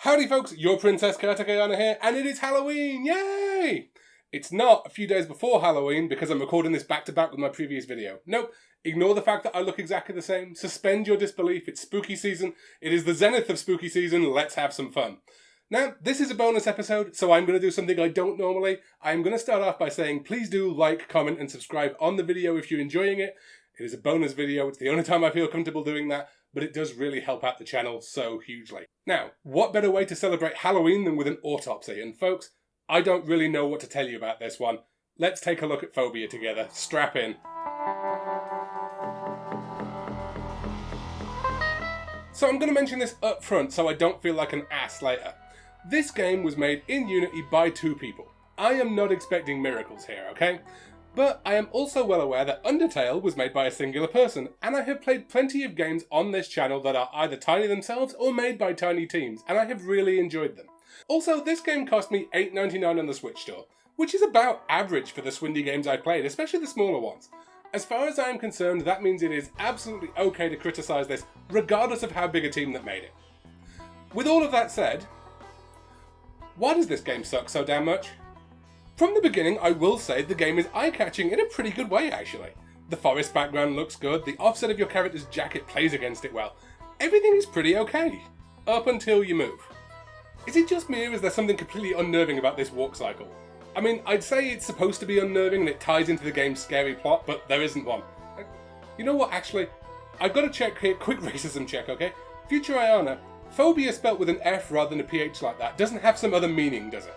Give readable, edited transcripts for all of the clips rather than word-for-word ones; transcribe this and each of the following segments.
Howdy folks, your Princess Caretaker Ayana here, and it is Halloween, yay! It's not a few days before Halloween because I'm recording this back to back with my previous video. Nope, ignore the fact that I look exactly the same, suspend your disbelief, it's spooky season, it is the zenith of spooky season, let's have some fun. Now, this is a bonus episode, so I'm going to do something I don't normally. I'm going to start off by saying please do like, comment and subscribe on the video if you're enjoying it. It is a bonus video, it's the only time I feel comfortable doing that, but it does really help out the channel so hugely. Now, what better way to celebrate Halloween than with an autopsy? And folks, I don't really know what to tell you about this one. Let's take a look at Fobia together. Strap in. So I'm going to mention this up front so I don't feel like an ass later. This game was made in Unity by two people. I am not expecting miracles here, okay? But I am also well aware that Undertale was made by a singular person, and I have played plenty of games on this channel that are either tiny themselves or made by tiny teams, and I have really enjoyed them. Also, this game cost me $8.99 on the Switch store, which is about average for the Swindie games I've played, especially the smaller ones. As far as I am concerned, that means it is absolutely okay to criticise this, regardless of how big a team that made it. With all of that said, why does this game suck so damn much? From the beginning, I will say the game is eye-catching in a pretty good way, actually. The forest background looks good, the offset of your character's jacket plays against it well. Everything is pretty okay, up until you move. Is it just me or is there something completely unnerving about this walk cycle? I mean, I'd say it's supposed to be unnerving and it ties into the game's scary plot, but there isn't one. You know what, actually? I've got to check here, quick racism check, okay? Future Ayana, phobia spelt with an F rather than a PH like that doesn't have some other meaning, does it?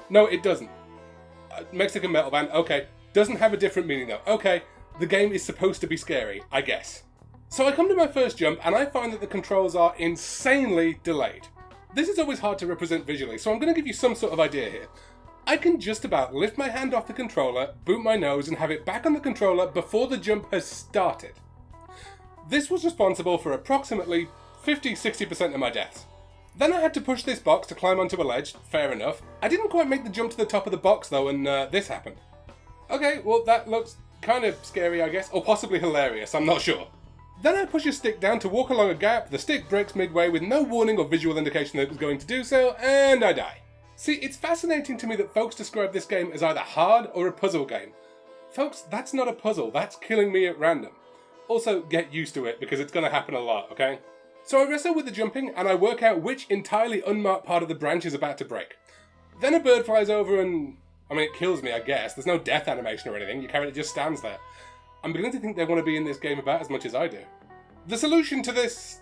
No, it doesn't. Mexican metal band, okay. Doesn't have a different meaning though. Okay, the game is supposed to be scary, I guess. So I come to my first jump and I find that the controls are insanely delayed. This is always hard to represent visually, so I'm going to give you some sort of idea here. I can just about lift my hand off the controller, boot my nose and have it back on the controller before the jump has started. This was responsible for approximately 50-60% of my deaths. Then I had to push this box to climb onto a ledge, fair enough. I didn't quite make the jump to the top of the box though, and this happened. Okay, well that looks kind of scary I guess, or possibly hilarious, I'm not sure. Then I push a stick down to walk along a gap, the stick breaks midway with no warning or visual indication that it was going to do so, and I die. See, it's fascinating to me that folks describe this game as either hard or a puzzle game. Folks, that's not a puzzle, that's killing me at random. Also, get used to it because it's going to happen a lot, okay? So I wrestle with the jumping and I work out which entirely unmarked part of the branch is about to break. Then a bird flies over and, I mean, it kills me I guess. There's no death animation or anything, your character just stands there. I'm beginning to think they want to be in this game about as much as I do. The solution to this,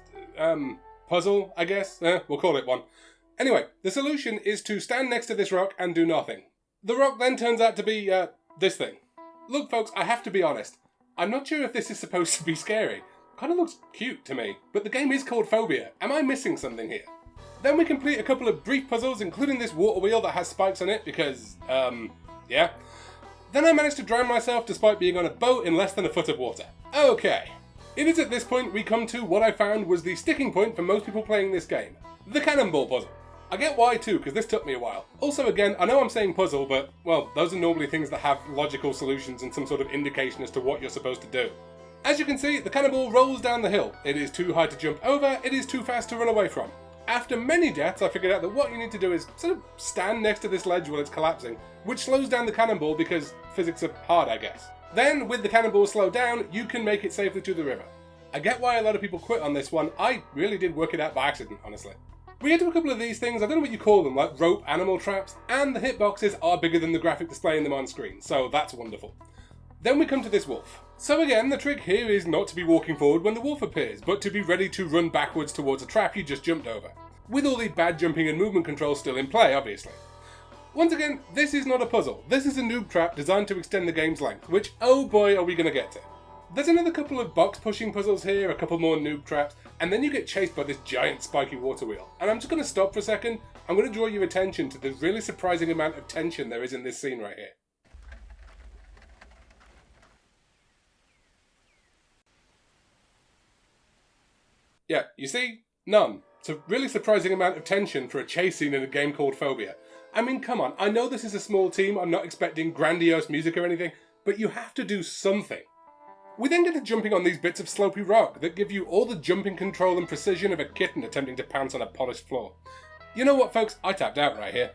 puzzle, I guess? We'll call it one. Anyway, the solution is to stand next to this rock and do nothing. The rock then turns out to be, this thing. Look folks, I have to be honest. I'm not sure if this is supposed to be scary. Kind of looks cute to me, but the game is called Fobia. Am I missing something here? Then we complete a couple of brief puzzles, including this water wheel that has spikes on it because, yeah. Then I managed to drown myself despite being on a boat in less than a foot of water. Okay. It is at this point we come to what I found was the sticking point for most people playing this game. The cannonball puzzle. I get why too, because this took me a while. Also again, I know I'm saying puzzle, but, well, those are normally things that have logical solutions and some sort of indication as to what you're supposed to do. As you can see, the cannonball rolls down the hill. It is too high to jump over, it is too fast to run away from. After many deaths, I figured out that what you need to do is sort of stand next to this ledge while it's collapsing, which slows down the cannonball because physics are hard, I guess. Then, with the cannonball slowed down, you can make it safely to the river. I get why a lot of people quit on this one, I really did work it out by accident, honestly. We get to a couple of these things, I don't know what you call them, like rope animal traps, and the hitboxes are bigger than the graphic displaying them on screen, so that's wonderful. Then we come to this wolf. So again, the trick here is not to be walking forward when the wolf appears, but to be ready to run backwards towards a trap you just jumped over. With all the bad jumping and movement controls still in play, obviously. Once again, this is not a puzzle. This is a noob trap designed to extend the game's length, which, oh boy, are we going to get to. There's another couple of box pushing puzzles here, a couple more noob traps, and then you get chased by this giant spiky water wheel. And I'm just going to stop for a second. I'm going to draw your attention to the really surprising amount of tension there is in this scene right here. Yeah, you see? None. It's a really surprising amount of tension for a chase scene in a game called Fobia. I mean, come on, I know this is a small team, I'm not expecting grandiose music or anything, but you have to do something. We then get to jumping on these bits of slopey rock that give you all the jumping control and precision of a kitten attempting to pounce on a polished floor. You know what, folks? I tapped out right here.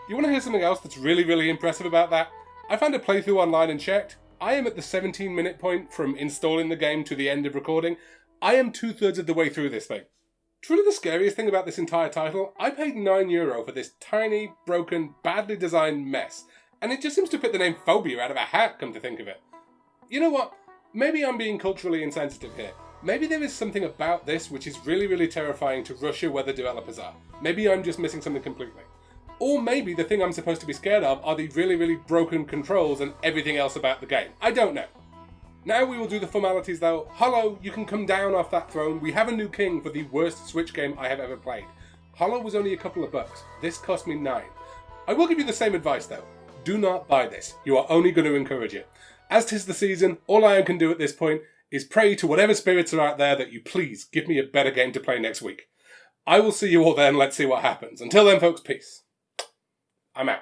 You want to hear something else that's really impressive about that? I found a playthrough online and checked. I am at the 17-minute point from installing the game to the end of recording. I am 2/3 of the way through this thing. Truly the scariest thing about this entire title, I paid €9 for this tiny, broken, badly designed mess, and it just seems to fit the name Fobia out of a hat, come to think of it. You know what? Maybe I'm being culturally insensitive here. Maybe there is something about this which is really terrifying to Russia where the developers are. Maybe I'm just missing something completely. Or maybe the thing I'm supposed to be scared of are the really broken controls and everything else about the game. I don't know. Now we will do the formalities though. Hollow, you can come down off that throne. We have a new king for the worst Switch game I have ever played. Hollow was only a couple of bucks. This cost me $9. I will give you the same advice though. Do not buy this. You are only going to encourage it. As 'tis the season, all I can do at this point is pray to whatever spirits are out there that you please give me a better game to play next week. I will see you all then. Let's see what happens. Until then, folks, peace. I'm out.